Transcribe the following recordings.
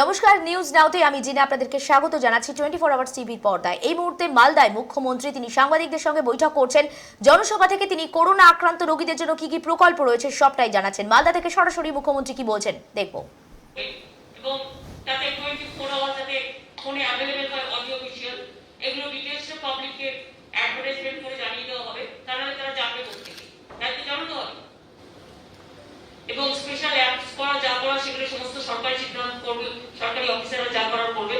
নমস্কার, নিউজ নাওতে আমি জিনা আপনাদেরকে স্বাগত জানাচ্ছি 24 আওয়ার্স টিভির পর্দায়। এই মুহূর্তে মালদায় মুখ্যমন্ত্রী তিনি সাংবাদিকদের সঙ্গে বৈঠক করছেন। জনসভা থেকে তিনি করোনা আক্রান্ত রোগীদের জন্য কি কি প্রকল্প রয়েছে সবটাই জানাচ্ছেন। মালদা থেকে সরাসরি মুখ্যমন্ত্রী কি বলছেন দেখব। এবং তাতে 24 আওয়ার যাতে ফোনে अवेलेबल হয় অডিও ভিজুয়াল, এগুলো ডিটেইলস পাবলিককে অ্যাডভার্টাইজমেন্ট করে জানিয়ে দেওয়া হবে, তাহলে তারা জানবে কোথা থেকে, তাই তো জানাতে হবে। এবং স্পেশাল অ্যাপস করা যা করা সেগুলো সমস্ত সরকারি সিদ্ধান্ত করবে, সরকারি অফিসাররা যা করার করবে।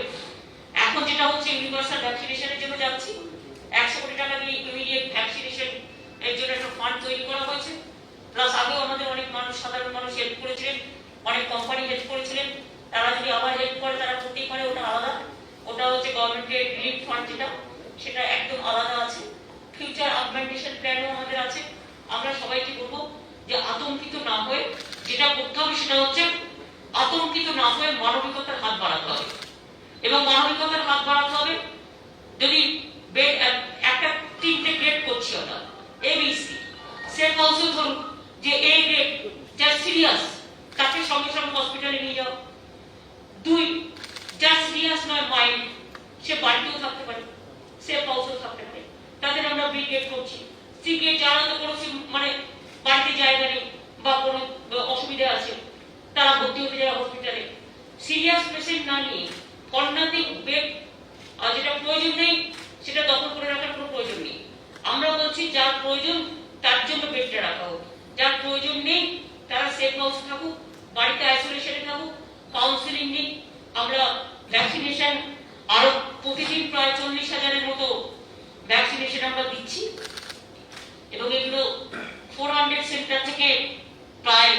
এখন যেটা হচ্ছে ইউনিভার্সাল ভ্যাকসিনেশনের জন্য যাচ্ছি, 100 কোটি টাকা দিয়ে ইমিডিয়েট ভ্যাকসিনেশন এর জন্য একটা ফান্ড তৈরি করা হয়েছে। প্লাস আগেও আমাদের অনেক মানুষ, সাধারণ মানুষ হেল্প করেছিলেন, অনেক কোম্পানি হেল্প করেছিলেন, তারা যদি আবার হেল্প করে তারা করতেই পারে, ওটা আলাদা। ওটা হচ্ছে গভর্নমেন্টের রিলিফ ফান্ড, যেটা সেটা একদম আলাদা আছে। ফিউচার অগমেন্টেশন প্ল্যানও আমাদের আছে। আমরা সবাইকে বলবো যে আতঙ্কিত না হয়ে যেটা করতে হবে সেটা হচ্ছে আতঙ্কিত না হয়ে মানবিকতার হাত বাড়াতে হবে। এবং মানবিকতার হাত বাড়াতে হবে যদি একটা তিনটে গ্রেড করছি আমরা, এবিসি সেফ অলসো, ধরুন যে এ গ্রেড যা সিরিয়াস তাকে সঙ্গে সঙ্গে হসপিটালে নিয়ে যাও। 2 যা সিরিয়াস নয় মাইন্ড, সে বাড়িতেও থাকতে পারে, সেফ অলসো থাকতে পারে, তাদের আমরা বি গ্রেড করছি। সি গ্রেড যারা তো কোনো মানে বাড়িতে জায়গা নেই বা কোনো অসুবিধা আছে, তারা ভর্তি হতে যায় হসপিটালে। সিরিয়াস পেশেন্ট না নিয়ে কর্নারিং বেড যেটা প্রয়োজন নেই সেটা দখল করে রাখার কোনো প্রয়োজন নেই। আমরা বলছি যার প্রয়োজন তার জন্য বেডটা রাখা হোক, যার প্রয়োজন নেই তারা সেফ হাউস থাকুক, বাড়িতে আইসোলেশনে থাকুক, কাউন্সিলিং নিক। আমরা ভ্যাকসিনেশন আরো প্রতিদিন প্রায় 40,000-এর মতো ভ্যাকসিনেশন আমরা দিচ্ছি এবং এগুলো 400 সেন্টার থেকে প্রায়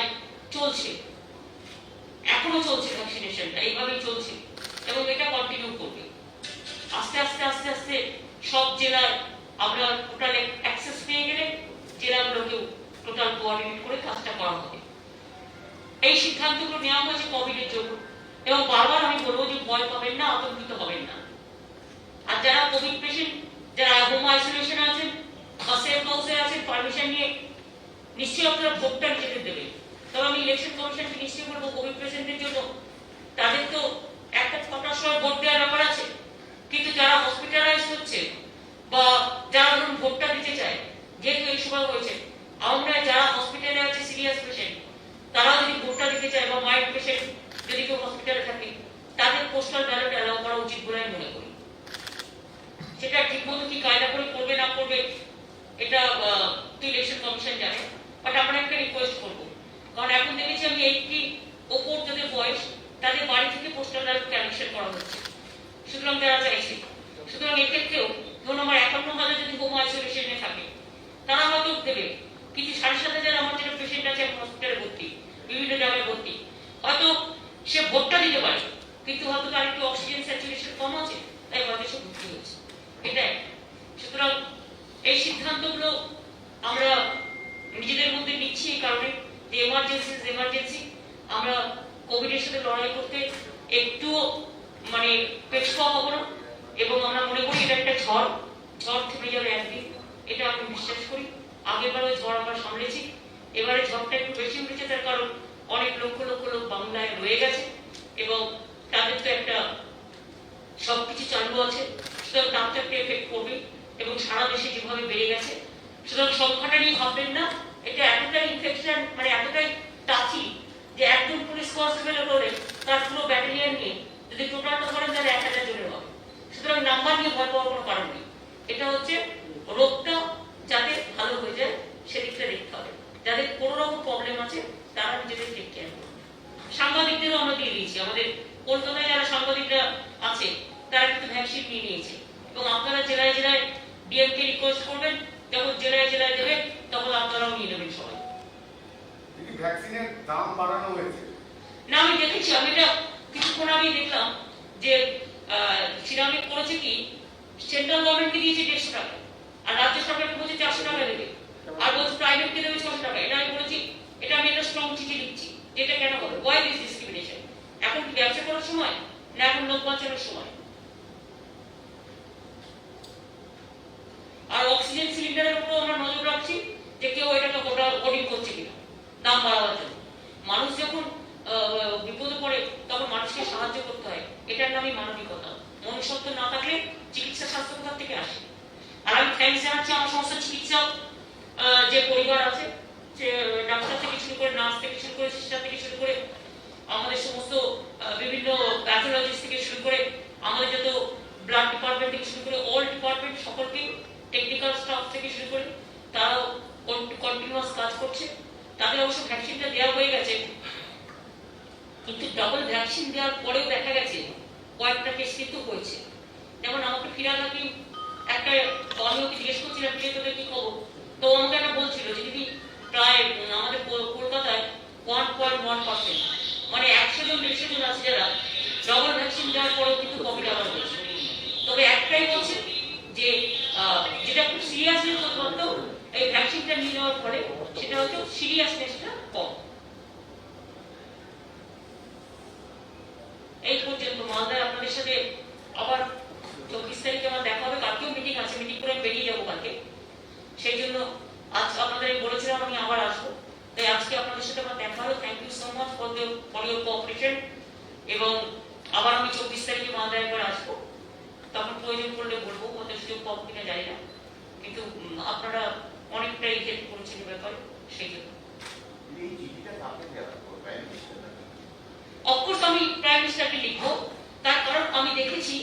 চলছে, এখনো চলছে ভ্যাকসিনেশনটা, এইভাবেই চলছে এবং এটা কন্টিনিউ করবে। আস্তে আস্তে আস্তে আস্তে সব জেলায় আমরা টোটাল অ্যাক্সেস পেয়ে গেলে জেলাগুলোকেও টোটাল কোঅর্ডিনেট করে কাজটা করা হবে। এই সিদ্ধান্তগুলো নেওয়া হয়েছে কোভিডের জন্য এবং বারবার আমি বলবো যে ভয় পাবেন না, আতঙ্কিত হবেন না। আর যারা কোভিড পেশেন্ট, যারা হোম আইসোলেশন আছেন বা সেফ হাউসে আছেন, পারমিশন নিয়ে নিশ্চয়ই আপনারা ভোটটা নিজেদের দেবেন। তবে আমি ইলেকশন কমিশনকে নিশ্চয়ই বলবো কোভিড পেশেন্টদের জন্য তাদের তো একটা 6টার সময় ভোট দেওয়ার ব্যাপার আছে, কিন্তু যারা হসপিটালাইজ হচ্ছে বা যারা ধরুন ভোটটা দিতে চায়, যেহেতু এই সময় হয়েছে, আমরা যারা হসপিটালে আছে সিরিয়াস পেশেন্ট, তারা যদি ভোটটা দিতে চায় বা মাইল্ড পেশেন্ট যদি কেউ হসপিটালে থাকে, তাদের পোস্টাল ব্যালট অ্যালাউ করা উচিত বলে আমি মনে করি। সেটা ঠিক মতো কি কায়দা করে করবে না করবে এটা ইলেকশন কমিশন জানে, বাট আমরা একটা রিকোয়েস্ট করবো, কারণ এখন দেখেছি আমি 80 ওপর যাদের বয়স তাদের বাড়ি থেকে পোস্টাল ব্যালট কালেকশন করা হচ্ছে, সুতরাং তারা চাইছে। সুতরাং এক্ষেত্রেও ধরুন আমার 51,000 যদি হোম আইসোলেশনে থাকে, তারা হয়তো দেবে, কিন্তু 7,500 আমার যেটা পেশেন্ট আছে হসপিটালে ভর্তি, বিভিন্ন জায়গায় ভর্তি, হয়তো সে ভোটটা দিতে পারে, কিন্তু হয়তো তার একটু অক্সিজেন স্যাচুরেশন কম আছে, তাই হয়তো সে ভর্তি হচ্ছে। এটাই। সুতরাং এই সিদ্ধান্তগুলো আমরা নিজেদের মধ্যে নিচ্ছি এই কারণে যে এমার্জেন্সি। আমরা কোভিডের সাথে লড়াই করতে একটুও মানে পেছপা হবো না এবং আমরা মনে করি এটা একটা ঝড় থেমে যাবে একদিন, এটা আমি বিশ্বাস করি। আগেরবার ওই ঝড় আমরা সামলেছি, এবারে ঝড়টা একটু বেশি উঠেছে, তার কারণ অনেক লক্ষ লক্ষ লোক বাংলায় রয়ে গেছে এবং তাদের তো একটা সবকিছু চালু আছে, সুতরাং তার তো একটা এফেক্ট করবে এবং সারা দেশে যেভাবে বেড়ে গেছে, সুতরাং সংখ্যাটা নিয়ে ভাববেন না। এটা এতটাই ইনফেকশন মানে এতটাই টাচি যে একজন পুলিশ কনস্টেবল হলে তার পুরো ব্যাটালিয়ন নিয়ে যদি টোটালটা করেন তাহলে 1,000 জনের হবে। সুতরাং নাম্বার নিয়ে ভয় পাওয়ার কোনো কারণ নেই। এটা হচ্ছে রোগটা যাতে ভালো হয়ে যায় সেদিকটা দেখতে হবে। যাদের কোনো রকম প্রবলেম আছে তারা নিজেদের টেক কেয়ার করবে। সাংবাদিকদেরও আমরা দিয়ে দিয়েছি, আমাদের কলকাতায় যারা সাংবাদিকরা আছে তারা কিন্তু ভ্যাকসিন নিয়ে নিয়েছে এবং আপনারা জেলায় জেলায় ডিএমকে রিকোয়েস্ট করবেন, যখন জেলায় জেলায় দেবেন তখন আপনারাও নিয়ে নেবেন সবাই। ভ্যাকসিনের দাম বাড়ানো হয়েছে না, আমি দেখেছি, আমি এটা কিছুক্ষণ আগে দেখলাম যে সিরামে করেছে কি সেন্ট্রাল গভর্নমেন্টকে দিয়েছে 150 টাকা আর রাজ্য সরকারকে বলছে 400 টাকা দেবে আর বলছে প্রাইভেটকে দেবে 600 টাকা। এটা আমি বলেছি, এটা আমি একটা স্ট্রং চিঠি লিখছি, যেটা কেন হবে, ওয়াই দিস ডিসক্রিমিনেশন? এখন কি ব্যবসা করার সময় না এখন লোক বাঁচানোর সময়? আর অক্সিজেন সিলিন্ডারের উপর আমরা নজর রাখছি যে কেউ এটাকে হোর্ডিং করছে কিনা দাম বাড়াবার জন্য। মানুষ যখন বিপদে পড়ে তখন মানুষ মানুষকে সাহায্য করতে হয়, এটার নামই মানবিকতা। মনুষ্যত্ব না থাকলে চিকিৎসা স্বাস্থ্য কোথা থেকে আসে? আর আমি থ্যাংকস জানাচ্ছি আমার সমস্ত চিকিৎসক যে পরিবার আছে, যে ডাক্তার থেকে শুরু করে, নার্স থেকে শুরু করে, সিস্টার থেকে শুরু করে, আমাদের সমস্ত বিভিন্ন প্যাথোলজিস্ট থেকে শুরু করে, আমাদের যত ব্লাড ডিপার্টমেন্ট থেকে শুরু করে অল ডিপার্টমেন্ট, সকলকে, টেকনিক্যাল স্টাফ থেকে শুরু করে তারাও কন্টিনিউয়াস কাজ করছে। তাদের অবশ্য ভ্যাকসিনটা দেওয়া হয়ে গেছে, কিন্তু ডাবল ভ্যাকসিন দেওয়ার পরেও দেখা গেছে কয়েকটা কেস কিন্তু হয়েছে। যেমন আমাকে ফিরাদ হাকিম একটা, আমি ওকে জিজ্ঞেস করছিলাম যে তোদের কি খবর, তো আমাকে একটা বলছিল যে দিদি প্রায় আমাদের কলকাতায় 1.1%, মানে 100 জন 150 জন আছে যারা ডবল ভ্যাকসিন দেওয়ার পরেও কিন্তু কোভিড আবার হয়েছে। তবে একটাই বলছে যে যেটা খুব সিরিয়াসলি হতো এই ভ্যাকসিনটা নিয়ে নেওয়ার ফলে, সেটা হচ্ছে সিরিয়াসনেসটা কম। এই পর্যন্ত মালদায় আপনাদের সাথে আবার 24 তারিখে আমার দেখা হবে, কালকেও মিটিং আছে, মিটিং করে আমি বেরিয়ে যাবো কালকে। সেই জন্য আজ আপনাদের বলেছিলাম আমি আবার আসবো, তাই আজকে আপনাদের সাথে আমার দেখা হলো। Thank you so much for your cooperation. এবং আবার আমি 24 তারিখে মালদায় একবার আসবো, তখন প্রয়োজন পড়লে বলবো, ওদের সুযোগ পাবো কিনা জানি না, কিন্তু আপনারা অনেকটাই হেল্প করেছেন এই ব্যাপারে, সেই জন্য। অফকোর্স আমি প্রাইম মিনিস্টারকে লিখবো, তার কারণ আমি দেখেছি,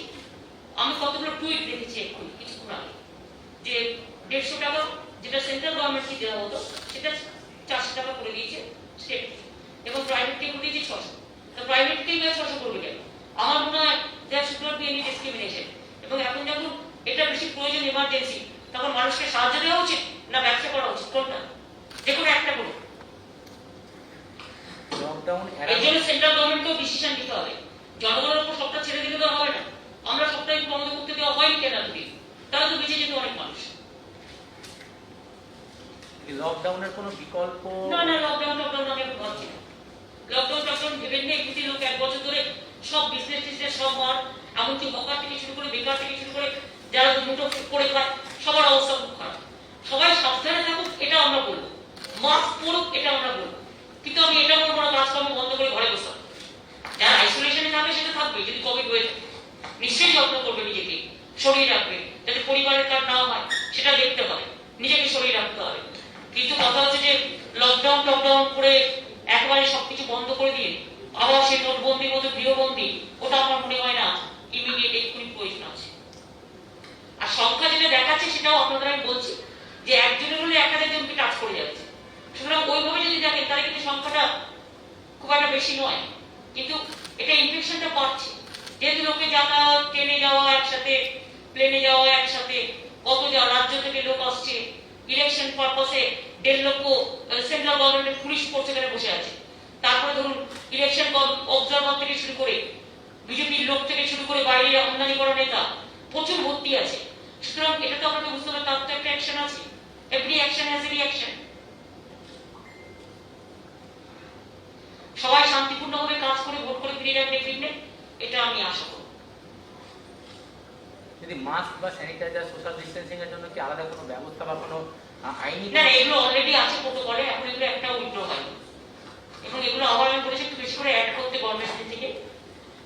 আমি কতগুলো টুইট দেখেছি এক্ষুনি কিছুক্ষণ আগে, যে 150 টাকা যেটা সেন্ট্রাল গভর্নমেন্টকে দেওয়া হতো সেটা 400 টাকা করে দিয়েছে স্টেট, এবং প্রাইভেটকে করে দিয়েছে 600। তো প্রাইভেটকেই 600 করবে কেন? আমার মনে হয় there should not be any discrimination. এবং এখন যখন এটা বেশি প্রয়োজন, এমার্জেন্সি, তখন মানুষকে সাহায্য দেওয়া উচিত না ব্যবসা করা উচিত? কোনটা? যে কোনো একটা করুন। এই জন্য সেন্ট্রাল গভর্নমেন্টকেও ডিসিশন নিতে হবে। জনগণের উপর সবটা ছেড়ে দিলে তো হবে না। আমরা সবটাই বন্ধ করতে দেওয়া হয়নি কেন এতদিন? তাহলে তো বেঁচে যেত অনেক মানুষ। লকডাউনের কোনো বিকল্প? না না, লকডাউন আমি এখন ভাবছি না। লকডাউন ভেবেন না, এমনিতে লোক 1 বছর ধরে সব বিজনেস টিজনেস সব মার, এমনকি হকার থেকে শুরু করে, বেকার থেকে শুরু করে, যারা দুটো করে খায়, সবার অবস্থা খুব খারাপ। সবাই সাবধানে থাকুক এটা আমরা বলবো, মাস্ক পরুক এটা আমরা বলবো, কিন্তু আমি এটা বলবো না কাজকর্ম বন্ধ করে ঘরে বসে। যারা আইসোলেশনে থাকবে সেটা থাকবে, যদি কোভিড হয়ে থাকে নিশ্চয়ই যত্ন করবে, নিজেকে শরীর রাখবে, যাতে পরিবারের কাজ না হয় সেটা দেখতে হবে, নিজেকে শরীর রাখতে হবে। কিন্তু কথা হচ্ছে যে লকডাউন করে একবারে সবকিছু বন্ধ করে দিয়ে আবার সেই নোটবন্দির মতো গৃহবন্দী, ওটা আমার মনে হয় না ইমিডিয়েট এক্ষুনি প্রয়োজন আছে। আর সংখ্যা যেটা দেখাচ্ছে সেটাও আপনাদের আমি বলছি যে একজনের হলে 1000 জনকে টাচ করে যাচ্ছে। সুতরাং ওইভাবে যদি দেখেন তাহলে কিন্তু সংখ্যাটা খুব একটা বেশি নয়, কিন্তু এটা ইনফেকশনটা বাড়ছে। যেহেতু লোকে যাতায়াত, ট্রেনে যাওয়া একসাথে, প্লেনে যাওয়া একসাথে, কত রাজ্য থেকে লোক আসছে, ইলেকশন পারপাসে 1.5 লক্ষ সেন্ট্রাল গভর্নমেন্টের পুলিশ ফোর্স এখানে বসে আছে। তারপরে ধরুন ইলেকশন অবজারভার থেকে শুরু করে, বিজেপির লোক থেকে শুরু করে, বাইরে আমদানি করা নেতা প্রচুর ভর্তি আছে। সুতরাং এটা তো আপনাকে বুঝতে হবে, তার তো একটা অ্যাকশন আছে। Every action has a reaction. সবাই শান্তিপূর্ণভাবে কাজ করে ভোট করে ফিরে যাবে ফিরবে, এটা আমি আশা করব। যদি মাস্ক বা স্যানিটাইজার, সোশ্যাল ডিস্টেন্সিং এর জন্য কি আলাদা কোনো ব্যবস্থা বা কোনো আইনি? না, এগুলো অলরেডি আছে প্রটোকলে, এখন এগুলো একটা উইথড্র হয়, এবং এগুলো আবার আমি বলেছি একটু বেশি করে অ্যাড করতে গভর্নমেন্ট থেকে,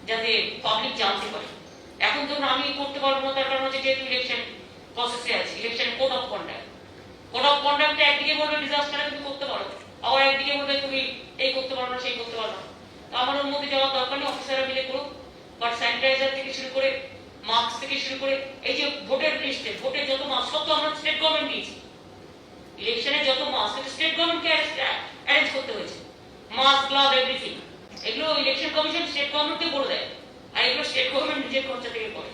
যাতে পাবলিক জানতে পারে। এখন ধরুন আমি করতে পারবো না, তার কারণ হচ্ছে যেহেতু ইলেকশন প্রসেসে আছে, ইলেকশন কোড অফ কন্ডাক্টে একদিকে বলবে ডিজাস্টারে তুমি করতে পারো, আবার একদিকে বলবে তুমি এই করতে পারো না, সেই করতে পারো না। তো আমার ওর মধ্যে যাওয়ার দরকার নেই, অফিসাররা মিলে করুক। বাট স্যানিটাইজার থেকে শুরু করে, মাস্ক থেকে শুরু করে, এই যে ভোটের লিস্টে ভোটের যত মাস্ক, সব তো আমরা স্টেট গভর্নমেন্ট দিয়েছি। ইলেকশনে যত মাস্ক স্টেট গভর্নমেন্টকে অ্যারেঞ্জ করতে হয়েছে, মাস্ক, গ্লাভ, এভরিথিং। এগুলো ইলেকশন কমিশন স্টেট গভর্নমেন্টকে বলে দেয়, আর এগুলো স্টেট গভর্নমেন্ট নিজের খরচা থেকে করে।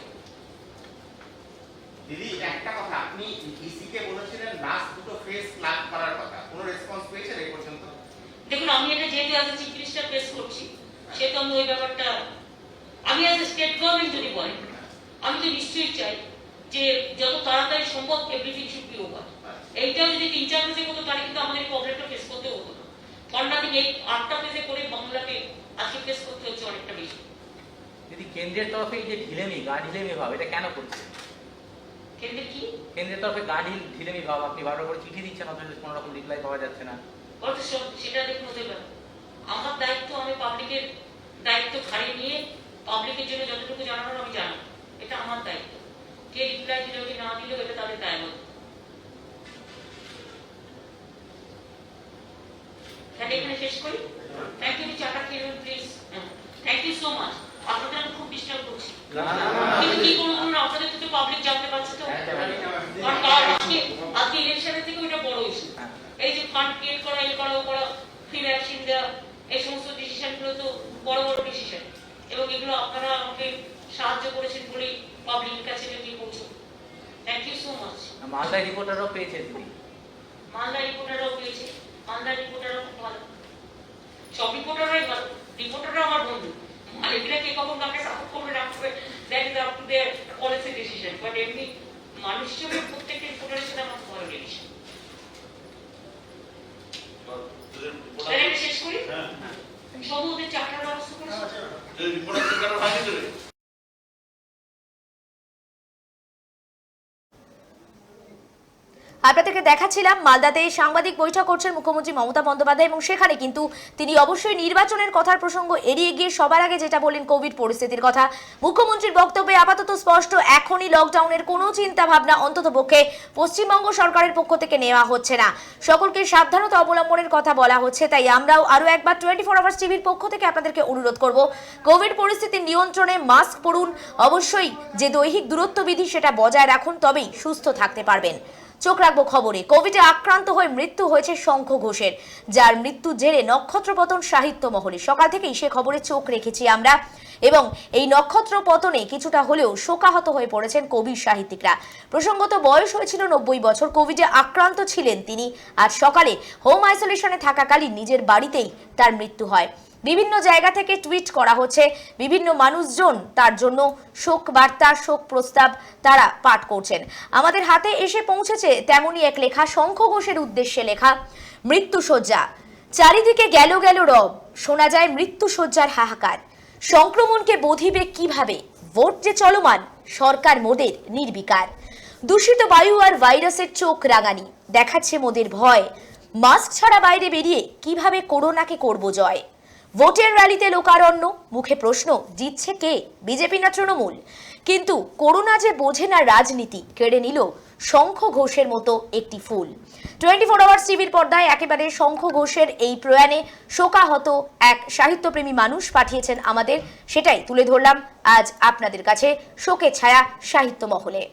দিদি একটা কথা, আপনি ইসিকে বলেছিলেন লাস্ট দুটো ফেজ প্ল্যান করার কথা, কোনো রেসপন্স পেয়েছেন এই পর্যন্ত? দেখুন, আমি এটা যেহেতু as a chief minister face করছি, সেহেতু আমি ওই ব্যাপারটা, আমি অ্যাজ এ স্টেট গভর্নমেন্ট যদি বলেন, আমি তো নিশ্চয়ই চাই যে যত তাড়াতাড়ি সম্ভব এভরিথিং শুড বি ওভার। এইটাও যদি 3-4 ফেজে হতো তাহলে কিন্তু আমাদের প্রবলেমটা ফেস করতে হতো না। ফন্ডাটিং এই 8টা ফেজে করে বাংলাকে আজকে ফেস করতে হচ্ছে অনেকটা বেশি। যদি কেন্দ্রের তরফে এই যে গা ঢিলেমি ভাব, এটা কেন করছে? কেন্দ্রের কি? কেন্দ্রের তরফে গা ঢিলেমি ভাব, আপনি বারবার করে চিঠি দিচ্ছেন, অথচ কোনো রকম রিপ্লাই পাওয়া যাচ্ছে না। সেটা দেখুন ওদের ব্যাপার। আমার দায়িত্ব, আমি পাবলিকের দায়িত্ব ঘাড়ে নিয়ে পাবলিকের জন্য যতটুকু জানানোর আমি জানাবো, এটা আমার দায়িত্ব। কে রিপ্লাই দিল কি না দিল এটা তাদের দায়বদ্ধ। তাহলে এখানে শেষ করি। থ্যাংক ইউ, চাটা খেয়ে please. Thank you so much. আপনাদের আমি খুব ডিস্টার্ব করছি, কিন্তু কি করবো না, আপনাদের তো পাবলিক জানতে পারছে তো। কারণ আজকে ইলেকশনের থেকে ওইটা বড় ইস্যু। এই যে ফান্ড ক্রিয়েট করা, এই করা ও করা, ফ্রি ভ্যাকসিন দেওয়া, এই সমস্ত ডিসিশন গুলো তো বড় বড় ডিসিশন, এবং এগুলো আপনারা আমাকে সাহায্য করেছেন বলেই পাবলিকের কাছে গিয়ে পৌঁছো। Thank you so much. মালদায় রিপোর্টারও পেয়েছে দিদি, মালদা রিপোর্টাররাও পেয়েছে, মালদা রিপোর্টাররাও খুব ভালো, সব রিপোর্টাররাই ভালো। রিপোর্টাররা আমার বন্ধু, মালিকরা কে কখন কাকে সাপোর্ট করবে না করবে that is up to their policy decision, but এমনি মানুষ হিসেবে প্রত্যেকটা রিপোর্টারের সাথে আমার ভালো রিলেশন। তাহলে আমি শেষ করি। সব ওদের চাকরার ব্যবস্থা করেছি। আপনাদেরকে দেখাচ্ছিলাম মালদাতে সাংবাদিক বৈঠক করছেন মুখ্যমন্ত্রী মমতা বন্দ্যোপাধ্যায়, এবং সেখানে কিন্তু তিনি অবশ্যই নির্বাচনের কথার প্রসঙ্গ এড়িয়ে গিয়ে সবার আগে যেটা বলেন কোভিড পরিস্থিতির কথা। মুখ্যমন্ত্রীর বক্তব্যে আপাতত স্পষ্ট, এখনই লকডাউনের কোনো চিন্তা ভাবনা অন্ততপক্ষে পশ্চিমবঙ্গ সরকারের পক্ষ থেকে নেওয়া হচ্ছে না। সকলকে সাবধানতা অবলম্বনের কথা বলা হচ্ছে। তাই আমরাও আরো একবার 24 আওয়ার্স টিভির পক্ষ থেকে আপনাদেরকে অনুরোধ করব, কোভিড পরিস্থিতি নিয়ন্ত্রণে মাস্ক পরুন, অবশ্যই যে দৈহিক দূরত্ব বিধি সেটা বজায় রাখুন, তবেই সুস্থ থাকতে পারবেন। চোখ রাখবো খবরে। কোভিডে আক্রান্ত হয়ে মৃত্যু হয়েছে শঙ্খ ঘোষের, যার মৃত্যু জেরে নক্ষত্র পতন সাহিত্য মহলে। সকাল থেকেই সে খবরে চোখ রেখেছি আমরা, এবং এই নক্ষত্র পতনে কিছুটা হলেও শোকাহত হয়ে পড়েছেন কবি সাহিত্যিকরা। প্রসঙ্গত বয়স হয়েছিল 90 বছর, কোভিডে আক্রান্ত ছিলেন তিনি। আজ সকালে হোম আইসোলেশনে থাকাকালীন নিজের বাড়িতেই তার মৃত্যু হয়। বিভিন্ন জায়গা থেকে টুইট করা হচ্ছে, বিভিন্ন মানুষজন তার জন্য শোক বার্তা, শোক প্রস্তাব তারা পাঠ করছেন। আমাদের হাতে এসে পৌঁছেছে তেমনই এক লেখা, শঙ্খ ঘোষের উদ্দেশ্যে লেখা। মৃত্যুশয্যা, চারিদিকে গেল গেল রব, শোনা যায় মৃত্যুশয্যার হাহাকার। সংক্রমণকে বধিবে কিভাবে, ভোট যে চলমান, সরকার মোদের নির্বিকার। দূষিত বায়ু আর ভাইরাসের চোখ রাঙানি দেখাচ্ছে মোদের ভয়। মাস্ক ছাড়া বাইরে বেরিয়ে কিভাবে করোনাকে করব জয়। ভোটের র্যালিতে লোকারণ্য, মুখে প্রশ্ন, জিতছে কে, বিজেপি না তৃণমূল? কিন্তু করোনা যে বোঝে না রাজনীতি, কেড়ে নিল শঙ্খ ঘোষের মতো একটি ফুল। 24 আওয়ার্স টিভির পর্দায় একেবারে শঙ্খ ঘোষের এই প্রয়াণে শোকাহত এক সাহিত্যপ্রেমী মানুষ পাঠিয়েছেন আমাদের, সেটাই তুলে ধরলাম আজ আপনাদের কাছে শোকের ছায়া সাহিত্য মহলে।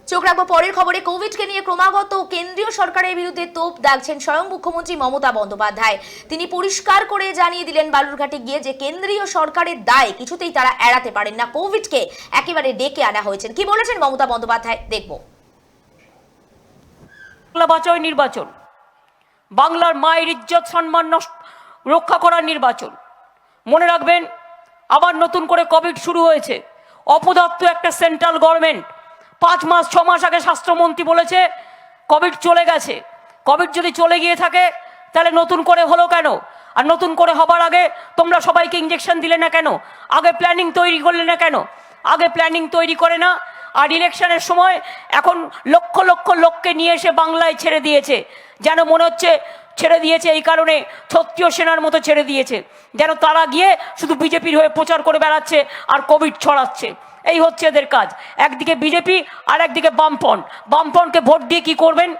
চোখ রাখবো পরের খবরে। কোভিডকে নিয়ে ক্রমাগত কেন্দ্রীয় সরকারের বিরুদ্ধে তোপ দাগছেন স্বয়ং মুখ্যমন্ত্রী মমতা বন্দ্যোপাধ্যায়। তিনি পরিষ্কার করে জানিয়ে দিলেন বালুরঘাটে গিয়ে যে কেন্দ্রীয় সরকারের দায় কিছুতেই তারা এড়াতে পারেন না, কোভিডকে একেবারে ডেকে আনা হয়েছে। কি বলেছেন মমতা বন্দ্যোপাধ্যায় দেখবো। বাংলা বাঁচাও নির্বাচন, বাংলার মায়ের ইজ্জত সম্মান রক্ষা করার নির্বাচন। মনে রাখবেন, আবার নতুন করে কোভিড শুরু হয়েছে। অপদার্থ একটা সেন্ট্রাল গভর্নমেন্ট 5 মাস 6 মাস আগে স্বাস্থ্যমন্ত্রী বলেছে কোভিড চলে গেছে। কোভিড যদি চলে গিয়ে থাকে তাহলে নতুন করে হলো কেন? আর নতুন করে হবার আগে তোমরা সবাইকে ইঞ্জেকশন দিলে না কেন? আগে প্ল্যানিং তৈরি করলে না কেন? আগে প্ল্যানিং তৈরি করে না, আর ইলেকশনের সময় এখন লক্ষ লক্ষ লোককে নিয়ে এসে বাংলায় ছেড়ে দিয়েছে, যেন মনে হচ্ছে ছেড়ে দিয়েছে এই কারণে ক্ষত্রিয় সেনার মতো ছেড়ে দিয়েছে, যেন তারা গিয়ে শুধু বিজেপির হয়ে প্রচার করে বেড়াচ্ছে আর কোভিড ছড়াচ্ছে। এই হচ্ছে এদের কাজ। একদিকে বিজেপি আর একদিকে বামপন্থকে ভোট দিয়ে কি করবেন?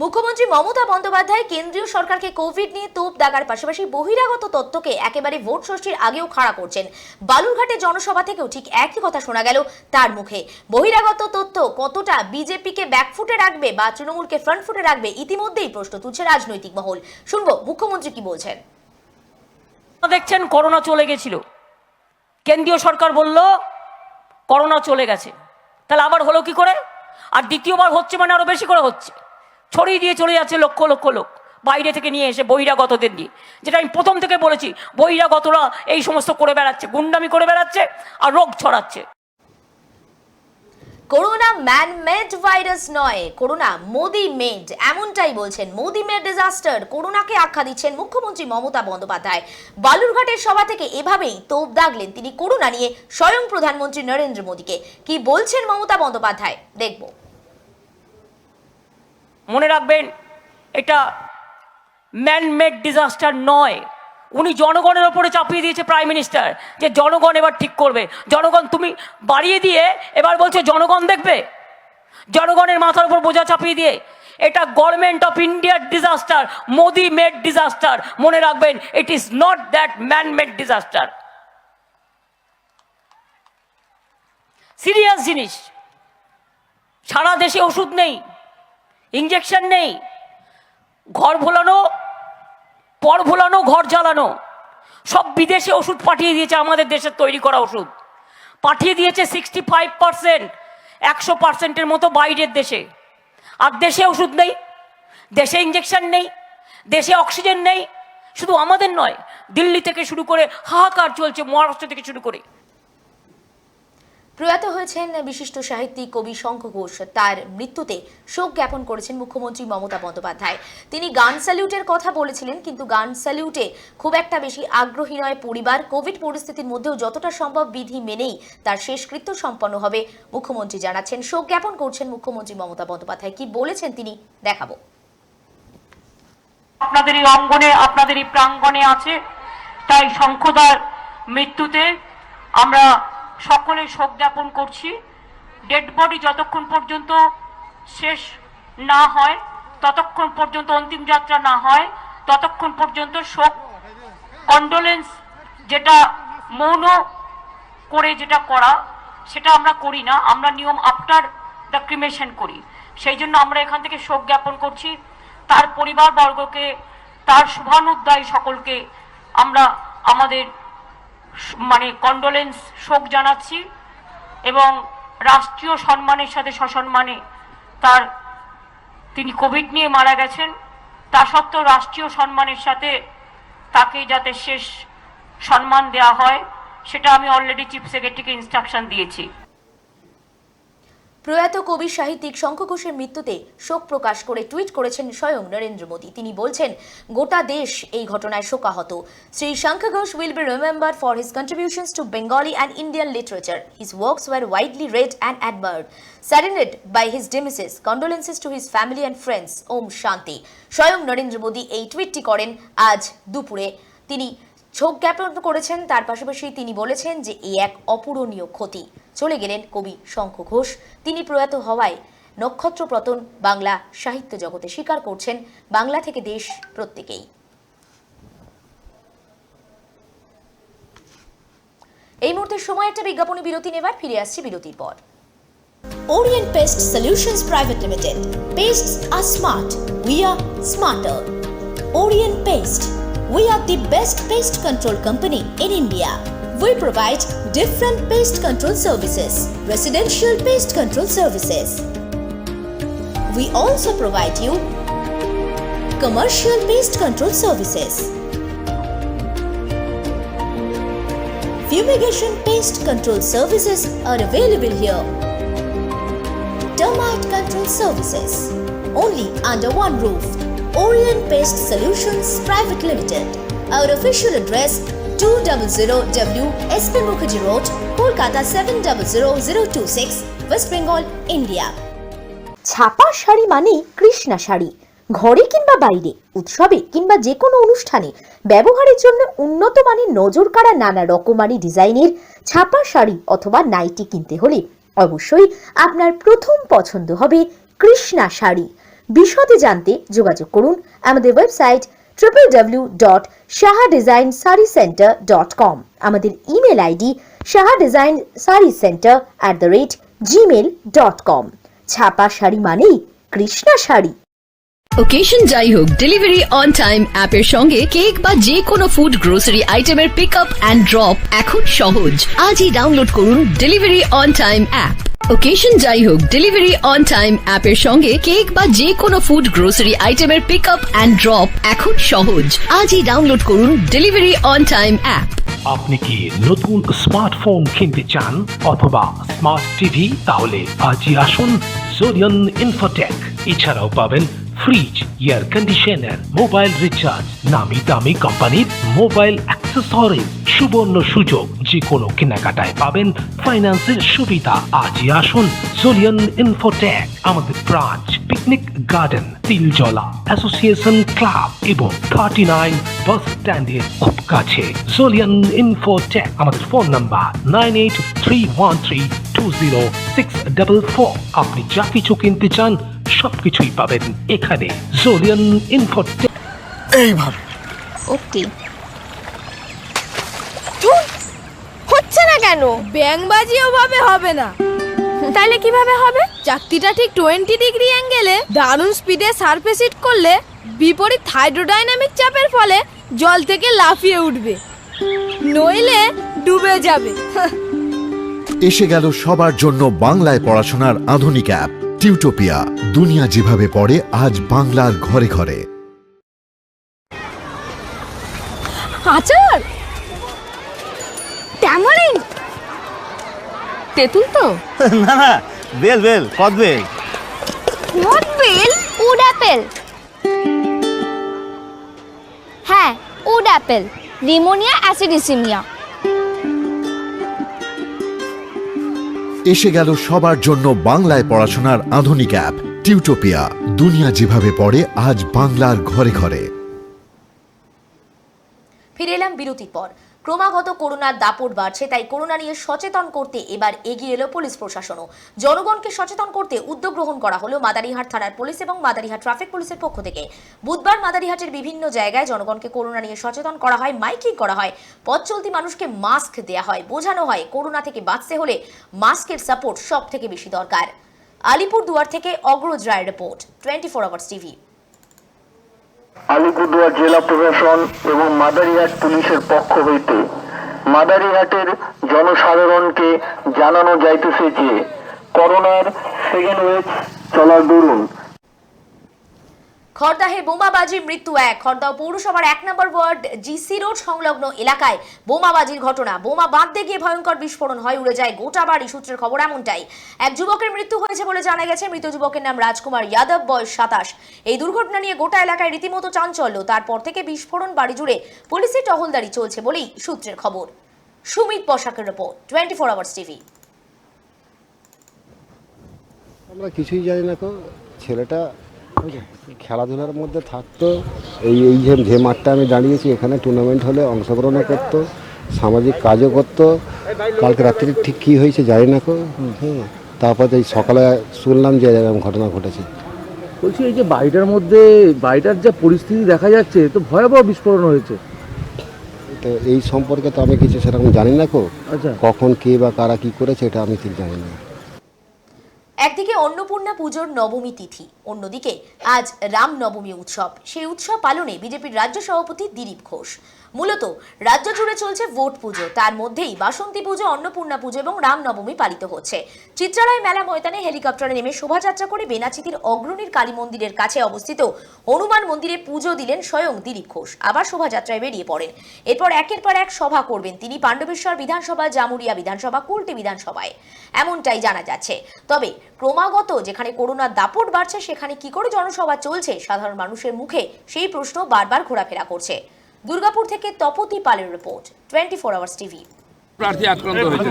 মুখ্যমন্ত্রী মমতা বন্দ্যোপাধ্যায় কেন্দ্রীয় সরকারকে কোভিড নিয়ে তোপ দাগার পাশাপাশি বহিরাগত তথ্যকে একেবারে ভোট ষষ্ঠীর আগেও খাড়া করছেন। বালুরঘাটে জনসভা থেকেও ঠিক একই কথা শোনা গেল তার মুখে। বহিরাগত তথ্য কতটা বিজেপিকে ব্যাকফুটে রাখবে বা তৃণমূলকে ফ্রন্টফুটে রাখবে, ইতিমধ্যেই প্রশ্ন তুলছে রাজনৈতিক মহল। শুনবো মুখ্যমন্ত্রী কি বলছেন। দেখছেন করোনা চলে গেছিল, কেন্দ্রীয় সরকার বলল করোনা চলে গেছে, তাহলে আবার হলো কি করে? আর দ্বিতীয়বার হচ্ছে মানে আরো বেশি করে হচ্ছে, ছড়িয়ে দিয়ে চলে যাচ্ছে লক্ষ লক্ষ লোক বাইরে থেকে নিয়ে এসে বহিরাগতদের দিয়ে। যেটা আমি প্রথম থেকে বলেছি, বহিরাগতরা এই সমস্ত করে বেড়াচ্ছে, গুন্ডামি করে বেড়াচ্ছে আর রোগ ছড়াচ্ছে। করোনা ম্যান মেড ভাইরাস নয়, করোনা মোদি মেড, এমনটাই বলছেন। মোদি মেড ডিজাস্টার করোনাকে আখ্যা দিচ্ছেন মুখ্যমন্ত্রী মমতা বন্দ্যোপাধ্যায়। বালুরঘাটের সভা থেকে এভাবেই তোপ দাগলেন তিনি করোনা নিয়ে স্বয়ং প্রধানমন্ত্রী নরেন্দ্র মোদীকে। কি বলছেন মমতা বন্দ্যোপাধ্যায় দেখব। মনে রাখবেন এটা ম্যানমেড ডিজাস্টার নয়। উনি জনগণের ওপরে চাপিয়ে দিয়েছে প্রাইম মিনিস্টার, যে জনগণ এবার ঠিক করবে। জনগণ তুমি বাড়িয়ে দিয়ে এবার বলছে জনগণ দেখবে, জনগণের মাথার উপর বোঝা চাপিয়ে দিয়ে। এটা গভর্নমেন্ট অফ ইন্ডিয়ার ডিজাস্টার, মোদি মেড ডিজাস্টার। মনে রাখবেন, it is not that man made disaster. Serious জিনিস। সারা দেশে ওষুধ নেই, ইঞ্জেকশন নেই, ঘর ভোলানো, পর ভোলানো, ঘর জ্বালানো, সব বিদেশে ওষুধ পাঠিয়ে দিয়েছে। আমাদের দেশের তৈরি করা ওষুধ পাঠিয়ে দিয়েছে 65%, 100%-এর মতো বাইরের দেশে। আর দেশে ওষুধ নেই, দেশে ইঞ্জেকশন নেই, দেশে অক্সিজেন নেই। শুধু আমাদের নয়, দিল্লি থেকে শুরু করে হাহাকার চলছে, মহারাষ্ট্র থেকে শুরু করে। প্রয়াত হয়েছেন বিশিষ্ট সাহিত্যিক কবি শঙ্খ ঘোষ। তার মৃত্যুতে শোক জ্ঞাপন করেছেন মুখ্যমন্ত্রী মমতা বন্দ্যোপাধ্যায়। তিনি গান স্যালিউটের কথা বলেছিলেন, কিন্তু গান স্যালিউটে খুব একটা বেশি আগ্রহী নয় পরিবার। কোভিড পরিস্থিতির মধ্যেও যতটা সম্ভব বিধি মেনেই তার শেষকৃত্য সম্পন্ন হবে মুখ্যমন্ত্রী জানাচ্ছেন। শোক জ্ঞাপন করছেন মুখ্যমন্ত্রী মমতা বন্দ্যোপাধ্যায়। কি বলেছেন তিনি দেখাবো। আপনাদের এই অঙ্গনে, আপনাদের এই প্রাঙ্গণে আছে, তাই শঙ্খদার মৃত্যুতে আমরা সকলে শোক জ্ঞাপন করছি। ডেড বডি যতক্ষণ পর্যন্ত শেষ না হয়, ততক্ষণ পর্যন্ত অন্তিম যাত্রা না হয়, ততক্ষণ পর্যন্ত শোক, কন্ডোলেন্স যেটা মৌন করে যেটা করা, সেটা আমরা করি না। আমরা নিয়ম আফটার দ্য ক্রিমেশন করি। সেই জন্য আমরা এখান থেকে শোক জ্ঞাপন করছি। তার পরিবারবর্গকে, তার শুভানুধ্যায়ী সকলকে আমরা আমাদের কন্ডোলেন্স, শোক জানাচ্ছি। এবং রাষ্ট্রীয় সম্মানের সাথে সসম্মানে তিনি কোভিড নিয়ে মারা গেছেন, তা সত্ত্বেও রাষ্ট্রীয় সম্মানের সাথে তাকে যাতে শেষ সম্মান দেওয়া হয়, সেটা আমি অলরেডি চিফ সেক্রেটারিকে ইনস্ট্রাকশন দিয়েছি। প্রয়াত কবি সাহিত্যিক শঙ্খ ঘোষের মৃত্যুতে শোক প্রকাশ করে টুইট করেছেন স্বয়ং নরেন্দ্র মোদী। তিনি বলছেন, গোটা দেশ এই ঘটনায় শোকাহত। Shri Shankha Ghosh will be remembered for his contributions to Bengali and Indian literature. His works were widely read and admired. Saddened by his demise, condolences to his family and friends. Om Shanti. স্বয়ং নরেন্দ্র মোদী এই টুইটটি করেন আজ দুপুরে। তিনি শোক জ্ঞাপন করেছেন। তার পাশাপাশি তিনি বলেছেন যে এই এক অপূরণীয় ক্ষতি। চলে গেলেন কবি শঙ্খ ঘোষ। তিনি প্রয়াত হওয়ায় নক্ষত্র পতন বাংলা সাহিত্য জগতে স্বীকার করছেন বাংলা থেকে দেশ প্রত্যেকেই। এই মুহূর্তে সময় একটা বিজ্ঞাপনী বিরতি নেবার, ফিরে আসছি বিরতির পর। Orient Pest Solutions Private Limited. Pests are smart. We are smarter. Orient Pest. We are the best pest control company in India. We provide different pest control services, residential pest control services. We also provide you commercial pest control services. Fumigation pest control services are available here. Termite control services, only under one roof. Orient Pest Solutions Private Limited. Our official address 200W SP Mukherjee Road, Kolkata 700026, West Bengal, India. ছাপা শাড়ি মানেই কৃষ্ণা শাড়ি। ঘরে কিংবা বাইরে, উৎসবে কিংবা যে কোনো অনুষ্ঠানে ব্যবহারের জন্য উন্নত মানের নজর কাড়া নানা রকমারি ডিজাইনের ছাপা শাড়ি অথবা নাইটি কিনতে হলে অবশ্যই আপনার প্রথম পছন্দ হবে কৃষ্ণা শাড়ি। বিশদে জানতে যোগাযোগ করুন আমাদের ওয়েবসাইট www.shahadesignsareecenter.com। আমাদের ইমেল আইডি shahadesignsareecenter@gmail.com। ছাপা শাড়ি মানেই কৃষ্ণা শাড়ি। ওকেশন যাই হোক, ডেলিভারি অন টাইম অ্যাপের সঙ্গে কেক বা যে কোনো ফুড গ্রোসারি আইটেমের পিক আপ অ্যান্ড ড্রপ এখন সহজ। আজই ডাউনলোড করুন delivery on time app. Occasion যাই হোক, ডেলিভারি অন টাইম অ্যাপের সঙ্গে কেক বা যে কোনো ফুড গ্রোসারি আইটেমের পিক আপ অ্যান্ড ড্রপ এখন সহজ। আজই ডাউনলোড করুন ডেলিভারি অন টাইম অ্যাপ। আপনি কি নতুন স্মার্টফোন কিনতে চান অথবা স্মার্ট টিভি? তাহলে আজই আসুন জোরিয়ন ইনফোটেক। এছাড়াও পাবেন fridge, air conditioner, mobile recharge, নামি দামি কোম্পানির মোবাইল অ্যাক্সেসরিজ সুবর্ণ সুযোগ, যে কোনো কেনাকাটায় পাবেন ফাইন্যান্সের সুবিধা। আজই আসুন সোলিয়ান ইনফোটেক, আমাদের branch picnic garden, Tiljala association club এবং 39 বাস স্ট্যান্ডের খুব কাছে। সোলিয়ান ইনফোটেক, আমাদের ফোন নাম্বার 9831320644। আপনি যা কিছু কিনতে চান সবকিছুই পাবেন এখানে। সোলিয়ান ইনফোটেক। ওকে হচ্ছে না কেন? ব্যাংবাজি ওভাবে হবে না। তাহলে কিভাবে হবে? চাকতিটা ঠিক 20 ডিগ্রি অ্যাঙ্গেলে দারুণ স্পিডে সারফেস হিট করলে বিপরীত হাইড্রোডাইনামিক চাপের ফলে জল থেকে লাফিয়ে উঠবে, নইলে ডুবে যাবে। এসে গেল সবার জন্য বাংলায় পড়াশোনার আধুনিক অ্যাপ টিউটোপিয়া। দুনিয়া যেভাবে পড়ে আজ বাংলার ঘরে ঘরে। আচার, ট্যামারিন, তেঁতুল তো না না, বেল বেল, কদবেল। হোয়াট বেল? Wood apple. হ্যাঁ, উড অ্যাপেল, রিমোনিয়া অ্যাসিডিসিমিয়া। এসে গেল সবার জন্য বাংলায় পড়াশোনার আধুনিক অ্যাপ টিউটোপিয়া। দুনিয়া যেভাবে পড়ে আজ বাংলার ঘরে ঘরে। ফিরে এলাম বিরতির পর। ক্রমাগত করোনার দাপট বাড়ছে, তাই করোনা নিয়ে সচেতন করতে এবার এগিয়ে এলো পুলিশ প্রশাসনও। জনগণকে সচেতন করতে উদ্যোগ গ্রহণ করা হলো মাদারিহাট থানার পুলিশ এবং মাদারিহাট ট্রাফিক পুলিশের পক্ষ থেকে। বুধবার মাদারিহাটের বিভিন্ন জায়গায় জনগণকে করোনা নিয়ে সচেতন করা হয়, মাইকিং করা হয়, পথ চলতি মানুষকে মাস্ক দেওয়া হয়, বোঝানো হয় করোনা থেকে বাঁচতে হলে মাস্কের সাপোর্ট সব থেকে বেশি দরকার। আলিপুরদুয়ার থেকে অগ্রজ রায়ের রিপোর্ট, 24 আওয়ার্স টিভি। আলিপুরদুয়ার জেলা প্রশাসন এবং মাদারিহাট পুলিশের পক্ষ হইতে মাদারিহাটের জনসাধারণকে জানানো যাইতেছে যে করোনার সেকেন্ড ওয়েভ চলার দরুন খড়দাহে বোমাবাজির মৃত্যু এক। খড়দাহ পৌরসভার 1 নম্বর ওয়ার্ড জিসি রোড সংলগ্ন এলাকায় বোমাবাজির ঘটনা। বোমা বাঁধতে গিয়ে ভয়ঙ্কর বিস্ফোরণ হয়, উড়ে যায় গোটা বাড়ি। সূত্রের খবর এমনটাই। এক যুবকের মৃত্যু হয়েছে বলে জানা গেছে। মৃত যুবকের নাম রাজকুমার যাদব, বয়স 27। এই দুর্ঘটনা নিয়ে গোটা এলাকায় রীতিমতো চাঞ্চল্য। তারপর থেকে বিস্ফোরণ, বাড়ি জুড়ে পুলিশের টহলদারি চলছে বলেই সূত্রের খবর। সুমিত পোশাকের রিপোর্ট, 24 আওয়ার্স টিভি। আমরা কিছুই জানি না, ছেলেটা খেলাধুলার মধ্যে থাকতো। এই যে মাঠটা আমি দাঁড়িয়েছি, এখানে টুর্নামেন্ট হলে অংশগ্রহণও করতো, সামাজিক কাজও করতো। কালকে রাত্রি ঠিক কী হয়েছে জানি না। তারপর এই সকালে শুনলাম যে এরকম ঘটনা ঘটেছে। বলছি, এই যে বাড়িটার মধ্যে, বাড়িটার যা পরিস্থিতি দেখা যাচ্ছে, তো ভয়াবহ বিস্ফোরণ হয়েছে। তো এই সম্পর্কে তো আমি কিছু সেরকম জানি না। আচ্ছা, কখন কে বা কারা কি করেছে এটা আমি ঠিক জানি না। একদিকে অন্নপূর্ণা পুজোর নবমী তিথি, অন্যদিকে আজ রামনবমী উৎসব। সেই উৎসব পালনে বিজেপির রাজ্য সভাপতি দিলীপ ঘোষ। মূলত রাজ্য জুড়ে চলছে ভোট পুজো, তার মধ্যেই বাসন্তী পুজো, অন্নপূর্ণা পুজো এবং রামনবমী পালিত হচ্ছে। চিত্রালয় মেলা ময়দানে হেলিকপ্টারে নেমে শোভাযাত্রা করে বেনাচিতির অগ্রণীর কালী মন্দিরের কাছে অবস্থিত হনুমান মন্দিরে পুজো দিলেন স্বয়ং দিলীপ ঘোষ। আবার শোভাযাত্রায় বেরিয়ে পড়েন। এরপর একের পর এক সভা করবেন তিনি পাণ্ডবেশ্বর বিধানসভা, জামুরিয়া বিধানসভা, কুলটি বিধানসভায়, এমনটাই জানা যাচ্ছে। তবে ক্রমাগত যেখানে করোনার দাপট বাড়ছে, সেখানে কি করে জনসভা চলছে, সাধারণ মানুষের মুখে সেই প্রশ্ন বারবার ঘোরাফেরা করছে। দুর্গাপুর থেকে তপতি পালের রিপোর্ট, 24 আওয়ার্স টিভি। প্রার্থী আক্রান্ত হয়েছে,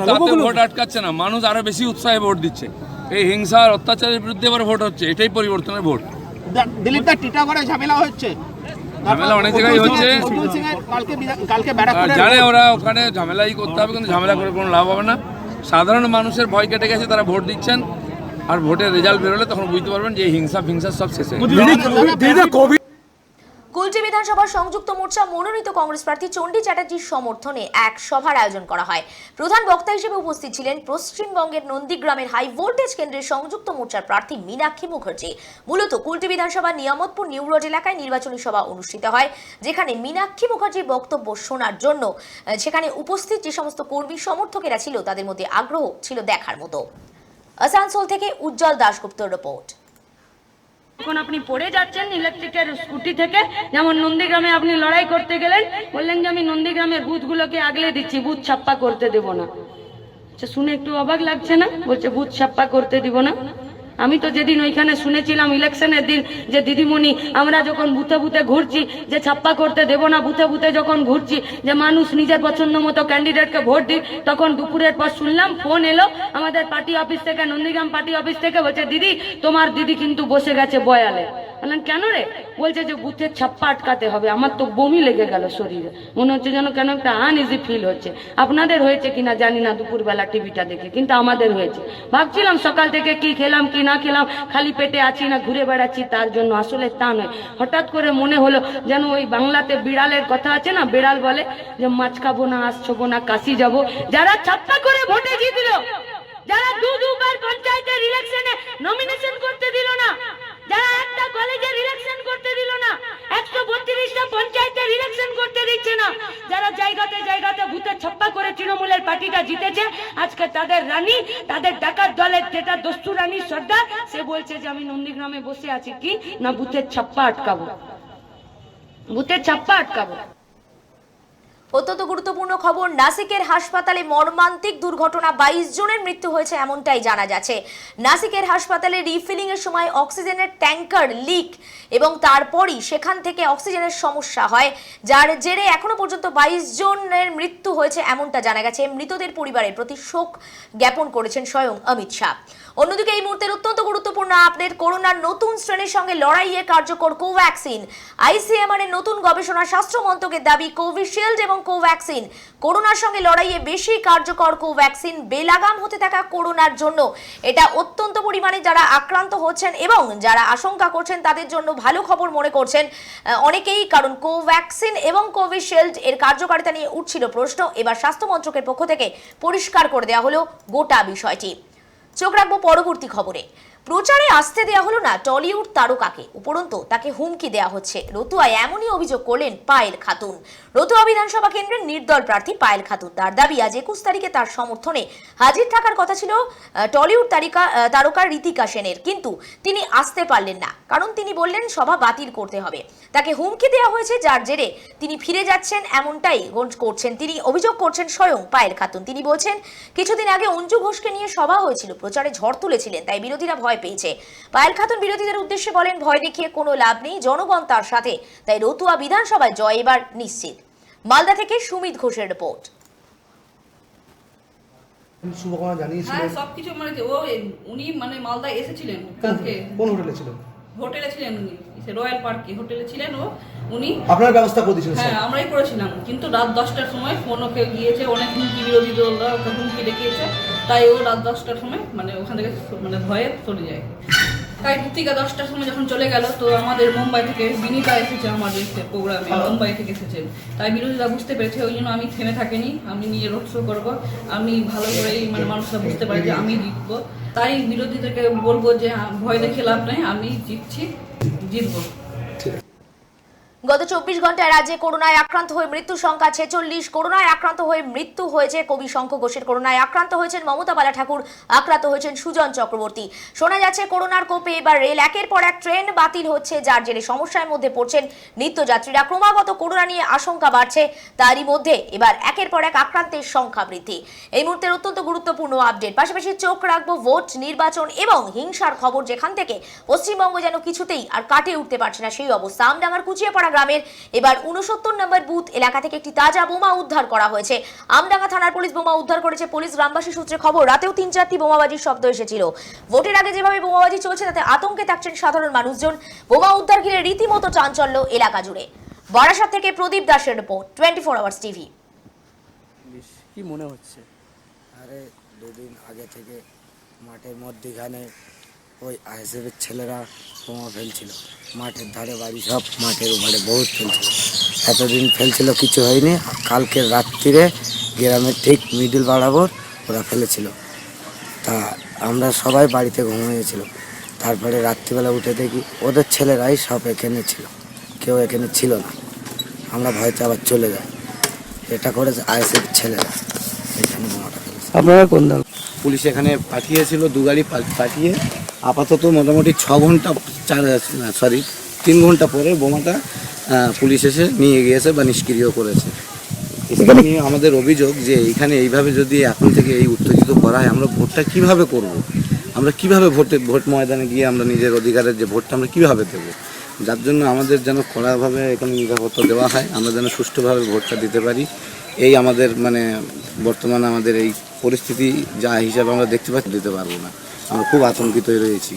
তাতে ভোট আটকাচ্ছে না, মানুষ আরো বেশি উৎসাহে ভোট দিচ্ছে। এই হিংসা আর অত্যাচারের বিরুদ্ধে এবার ভোট হচ্ছে, এটাই পরিবর্তনের ভোট। দিলীপ দা, টিটাগড়ে ঝামেলা হচ্ছে, ঝামেলা অনেক জায়গায় হচ্ছে, জানে ওরা ওখানে ঝামেলাই করতে হবে, কিন্তু ঝামেলা করে কোনো লাভ হবে না। সাধারণ মানুষের ভয় কেটে গেছে, তারা ভোট দিচ্ছেন। আর ভোটের রেজাল্ট বেরোলে তখন বুঝতে পারবেন যে হিংসা ফিংসা সব শেষ হয়ে গেছে। কুলটি বিধানসভার সংযুক্ত মোর্চা মনোনীত কংগ্রেস প্রার্থী চণ্ডী চ্যাটার্জির সমর্থনে এক সভার আয়োজন করা হয়। প্রধান বক্তা হিসেবে উপস্থিত ছিলেন পশ্চিমবঙ্গের নন্দীগ্রামের হাই ভোল্টেজ কেন্দ্রের সংযুক্ত মোর্চার প্রার্থী মীনাক্ষী মুখার্জি। মূলত কুলটি বিধানসভার নিয়ামতপুর নিউ রোড এলাকায় নির্বাচনী সভা অনুষ্ঠিত হয়, যেখানে মীনাক্ষী মুখার্জির বক্তব্য শোনার জন্য সেখানে উপস্থিত যে সমস্ত কর্মী সমর্থকেরা ছিল, তাদের মধ্যে আগ্রহ ছিল দেখার মতো। আসানসোল থেকে উজ্জ্বল দাশগুপ্তর রিপোর্ট। এখন আপনি পড়ে যাচ্ছেন ইলেকট্রিকের স্কুটি থেকে, যেমন নন্দীগ্রামে আপনি লড়াই করতে গেলেন, বললেন যে আমি নন্দীগ্রামের বুথগুলোকে আগলে দিচ্ছি, বুথ ছাপ্পা করতে দেব না। শুনে একটু অবাক লাগছে না? বলছে বুথ ছাপ্পা করতে দিব না। আমি তো যেদিন ওইখানে শুনেছিলাম ইলেকশনের দিন যে দিদিমণি আমরা যখন বুথে বুথে ঘুরছি যে ছাপ্পা করতে দেবো না, বুথে বুথে যখন ঘুরছি যে মানুষ নিজের পছন্দ মতো ক্যান্ডিডেটকে ভোট দিই, তখন দুপুরের পর শুনলাম ফোন এলো আমাদের পার্টি অফিস থেকে, নন্দীগ্রাম পার্টি অফিস থেকে, বলছে দিদি তোমার দিদি কিন্তু বসে গেছে বয়ালে। বললাম কেন রে? বলছে যে বুথের ছাপ্পা আটকাতে হবে। আমার তো বমি লেগে গেল শরীরে, মনে হচ্ছে যেন কেন একটা আনইজি ফিল হচ্ছে। আপনাদের হয়েছে কিনা জানি না দুপুরবেলা টিভিটা দেখে, কিন্তু আমাদের হয়েছে। ভাবছিলাম সকাল থেকে কি খেলাম কি না খেলাম, খালি পেটে আছি না ঘুরে বেড়াচ্ছি তার জন্য, আসলে তা নয়। হঠাৎ করে মনে হলো যেন ওই বাংলাতে বিড়ালের কথা আছে না, বিড়াল বলে যে মাছ খাবো না, আজ ছবো না, কাশি যাবো। যারা ছাপ্পা করে ভোটে জিতলো, যারা দুবার পঞ্চায়েতের ইলেকশনে নমিনেশন করতে দিল না, যারা একটা কলেজের ইলেকশন করতে দিল না, 132টা পঞ্চায়েতের ইলেকশন করতে দিচ্ছে না, যারা জায়গাতে জায়গাতে ভূতের ছাপ্পা করে তৃণমূলের পার্টিটা জিতেছে, আজকে তাদের রানী, তাদের ডাকাত দলের যেটা দস্যু রানী সর্দার, সে বলছে যে আমি নন্দীগ্রামে বসে আছি কি না ভূতের ছাপ্পা আটকাবো, ভূতের ছাপ্পা আটকাবো। অত্যন্ত গুরুত্বপূর্ণ খবর, নাসিকের হাসপাতালে মর্মান্তিক দুর্ঘটনা, 22 জনের মৃত্যু হয়েছে এমনটাই জানা যাচ্ছে। নাসিকের হাসপাতালে রিফিলিং এর সময় অক্সিজেনের ট্যাঙ্কার লিক এবং তারপরই সেখান থেকে অক্সিজেনের সমস্যা হয়, যার জেরে এখনো পর্যন্ত 22 জনের মৃত্যু হয়েছে এমনটা জানা গেছে। মৃতদের পরিবারের প্রতি শোক জ্ঞাপন করেছেন স্বয়ং অমিত শাহ। অন্যদিকে এই মুহূর্তের অত্যন্ত গুরুত্বপূর্ণ আপডেট, করোনার নতুন শ্রেণীর সঙ্গে লড়াইয়ে কার্যকর কোভ্যাক্সিন। আইসিএমআর এর নতুন গবেষণা, স্বাস্থ্য মন্ত্রকের দাবি কোভিশিল্ড এবং কোভ্যাক্সিন করোনার সঙ্গে লড়াইয়ে বেশি কার্যকর। কোভ্যাক্সিন বেলাগাম হতে থাকা করোনার জন্য এটা অত্যন্ত পরিমাণে যারা আক্রান্ত হচ্ছেন এবং যারা আশঙ্কা করছেন তাদের জন্য ভালো খবর মনে করছেন অনেকেই, কারণ কোভ্যাক্সিন এবং কোভিশিল্ড এর কার্যকারিতা নিয়ে উঠছিল প্রশ্ন। এবার স্বাস্থ্য মন্ত্রকের পক্ষ থেকে পরিষ্কার করে দেওয়া হলো গোটা বিষয়টি। চোখ রাখবো পরবর্তী খবরে। প্রচারে আসতে দেওয়া হলো না টলিউড তারকাকে, উপরন্তু তাকে হুমকি দেওয়া হচ্ছে। রতুয়ায় এমনই অভিযোগ করলেন পায়েল খাতুন। রতুয়া বিধানসভা কেন্দ্রের নির্দল প্রার্থী পায়েল খাতুন। তার দাবি আজ 21 তারিখে তার সমর্থনে হাজির থাকার কথা ছিল টলিউড তারকা ঋতিকা সেনের, কিন্তু তিনি আসতে পারলেন না, কারণ তিনি বললেন সভা বাতিল করতে হবে। তাকে হুমকি দেওয়া হয়েছে, যার জেরে তিনি ফিরে যাচ্ছেন এমনটাই করছেন তিনি, অভিযোগ করছেন স্বয়ং পায়েল খাতুন। তিনি বলছেন কিছুদিন আগে অঞ্জু ঘোষকে নিয়ে সভা হয়েছিল, প্রচারে ঝড় তুলেছিলেন, তাই বিরোধীরা ভয় পেয়েছে। পায়েল খাতুন বিরোধীদের উদ্দেশ্যে বলেন ভয় দেখিয়ে কোনো লাভ নেই, জনগণ তার সাথে, তাই রতুয়া বিধানসভায় জয় এবার নিশ্চিত। মালদা থেকে সুমিত ঘোষের রিপোর্ট। শুভকামনা জানিয়েছিলেন। হ্যাঁ, সবকিছু মানে উনি মানে মালদা এসেছিলেন কালকে। কোন হোটেলে ছিলেন? হোটেলে ছিলেন উনি, রয়্যাল পার্কে হোটেলে ছিলেন উনি। আপনার ব্যবস্থা করে দিয়েছিলেন? হ্যাঁ, আমরাই করেছিলাম, কিন্তু রাত 10টার সময় ফোন ওকে গিয়েছে, অনেক হুমকি, বিরোধী দলরা ওকে হুমকি দেখিয়েছে, তাই ও রাত 10টার সময় মানে ওখান থেকে মানে ভয়ে চলে যায়। তাই ঋতিকা 10টার সময় যখন চলে গেল, তো আমাদের মুম্বাই থেকে বিনীতা এসেছে আমাদের প্রোগ্রামে, মুম্বাই থেকে এসেছেন, তাই বিরোধীরা বুঝতে পেরেছে, ওই জন্য আমি থেমে থাকিনি, আমি নিয়ে রোড শো করবো, আমি ভালো করেই মানে মানুষরা বুঝতে পারে যে আমি জিতবো, তাই বিরোধীদেরকে বলবো যে ভয় দেখে লাভ নাই, আমি জিতবো। গত 24 ঘন্টায় রাজ্যে করোনায় আক্রান্ত হয়ে মৃত্যুর সংখ্যা 46। করোনায় আক্রান্ত হয়ে মৃত্যু হয়েছে কবি শঙ্খ ঘোষের, করোনায় আক্রান্ত হয়েছেন মমতা বালা ঠাকুর, আক্রান্ত হয়েছেন সুজন চক্রবর্তী। শোনা যাচ্ছে করোনার কোপে এবার রেল একের পর এক ট্রেন বাতিল হচ্ছে, যার জেরে সমস্যার মধ্যে পড়ছেন নিত্যযাত্রীরা। ক্রমাগত করোনা নিয়ে আশঙ্কা বাড়ছে, তারই মধ্যে এবার একের পর এক আক্রান্তের সংখ্যা বৃদ্ধি। এই মুহূর্তের অত্যন্ত গুরুত্বপূর্ণ আপডেট, পাশাপাশি চোখ রাখবো ভোট, নির্বাচন এবং হিংসার খবর, যেখান থেকে পশ্চিমবঙ্গ যেন কিছুতেই আর কাটিয়ে উঠতে পারছে না সেই অবস্থা। আমডাঙ্গার কুচিয়াপাড়া গ্রামের এবার 69 নম্বর বুথ এলাকা থেকে একটি তাজা বোমা উদ্ধার করা হয়েছে। আমডাঙ্গা থানার পুলিশ বোমা উদ্ধার করেছে। পুলিশ গ্রামবাসী সূত্রে খবর, রাতেও 3-4টি বোমাবাজির শব্দ এসেছিল। ভোটের আগে যেভাবে বোমাবাজি চলছে তাতে আতঙ্কে থাকছেন সাধারণ মানুষজন। বোমা উদ্ধার ঘিরে রীতিমতো চাঞ্চল্য এলাকা জুড়ে। বারাসাত থেকে প্রদীপ দাসের রিপোর্ট, 24 আওয়ার্স টিভি। কি মনে হচ্ছে? আরে দুদিন আগে থেকে মাঠের মধ্যখানে ওই আইএসএফের ছেলেরা বোমা ফেলছিল, মাঠের ধারে বাড়ি সব মাঠের উপরে বহুত ফেলছিল, এতদিন ফেলছিল কিছু হয়নি। কালকে রাত্রিরে গ্রামের ঠিক মিডিল বরাবর ওরা ফেলেছিল, তা আমরা সবাই বাড়িতে ঘুমিয়েছিল। তারপরে রাত্রিবেলা উঠে দেখি ওদের ছেলেরাই সব এখানে ছিল, কেউ এখানে ছিল না। আমরা ভয়তে আবার চলে যাই, এটা করেছে আইএসএফ ছেলেরা, এখানে বোমাটা ফেলেছে। আপনারা কোন দল? পুলিশ এখানে পাঠিয়েছিল, 2 গাড়ি পাঠিয়ে আপাতত মোটামুটি 3 ঘন্টা পরে বোমাটা পুলিশ এসে নিয়ে গিয়েছে বা নিষ্ক্রিয় করেছে। এখানে আমাদের অভিযোগ যে এখানে এইভাবে যদি এখন থেকে এই উত্তেজিত করা হয়, আমরা ভোটটা কিভাবে করব? আমরা কিভাবে ভোট ময়দানে গিয়ে আমরা নিজের অধিকারের যে ভোটটা আমরা কিভাবে দেবো, যার জন্য আমাদের যেন কড়াভাবে এখানে নিরাপত্তা দেওয়া হয়, আমরা যেন সুষ্ঠুভাবে ভোটটা দিতে পারি। এই আমাদের মানে বর্তমানে আমাদের এই পরিস্থিতি যা হিসাবে আমরা দেখতে পাচ্ছি দিতে পারবো না, আমরা খুব আতঙ্কিত রয়েছি।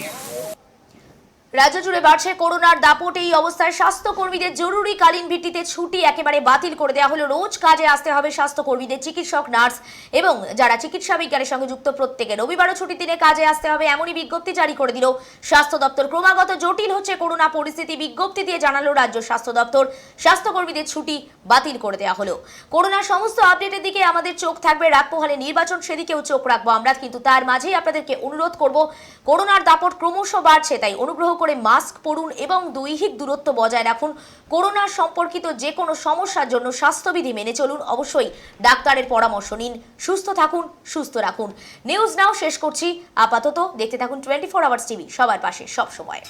রাজ্য জুড়ে বাড়ছে করোনার দাপট। এই অবস্থায় স্বাস্থ্যকর্মীদের জরুরিকালীন ভিত্তিতে ছুটি একেবারে বাতিল করে দেওয়া হলো। রোজ কাজে আসতে হবে স্বাস্থ্যকর্মীদের, চিকিৎসক, নার্স এবং যারা চিকিৎসা বিজ্ঞানের সঙ্গে যুক্ত প্রত্যেকে রবিবারও ছুটির দিনে কাজে আসতে হবে, এমনই বিজ্ঞপ্তি জারি করে দিল স্বাস্থ্য দপ্তর। ক্রমাগত জটিল হচ্ছে করোনা পরিস্থিতি, বিজ্ঞপ্তি দিয়ে জানালো রাজ্য স্বাস্থ্য দপ্তর স্বাস্থ্যকর্মীদের ছুটি বাতিল করে দেওয়া হলো। করোনার সমস্ত আপডেটের দিকে আমাদের চোখ থাকবে, রাত পোহালে নির্বাচন সেদিকেও চোখ রাখবো আমরা, কিন্তু তার মাঝেই আপনাদেরকে অনুরোধ করব, করোনার দাপট ক্রমশ বাড়ছে, তাই অনুগ্রহ করে মাস্ক পরুন এবং দৈহিক দূরত্ব বজায় রাখুন। করোনা সম্পর্কিত যে কোনো সমস্যার জন্য স্বাস্থ্যবিধি মেনে চলুন, অবশ্যই ডাক্তারের পরামর্শ নিন। সুস্থ থাকুন, সুস্থ রাখুন। নিউজ নাও শেষ করছি। আপাতত দেখতে থাকুন 24 আওয়ার্স টিভি, সবার পাশে সব সময়।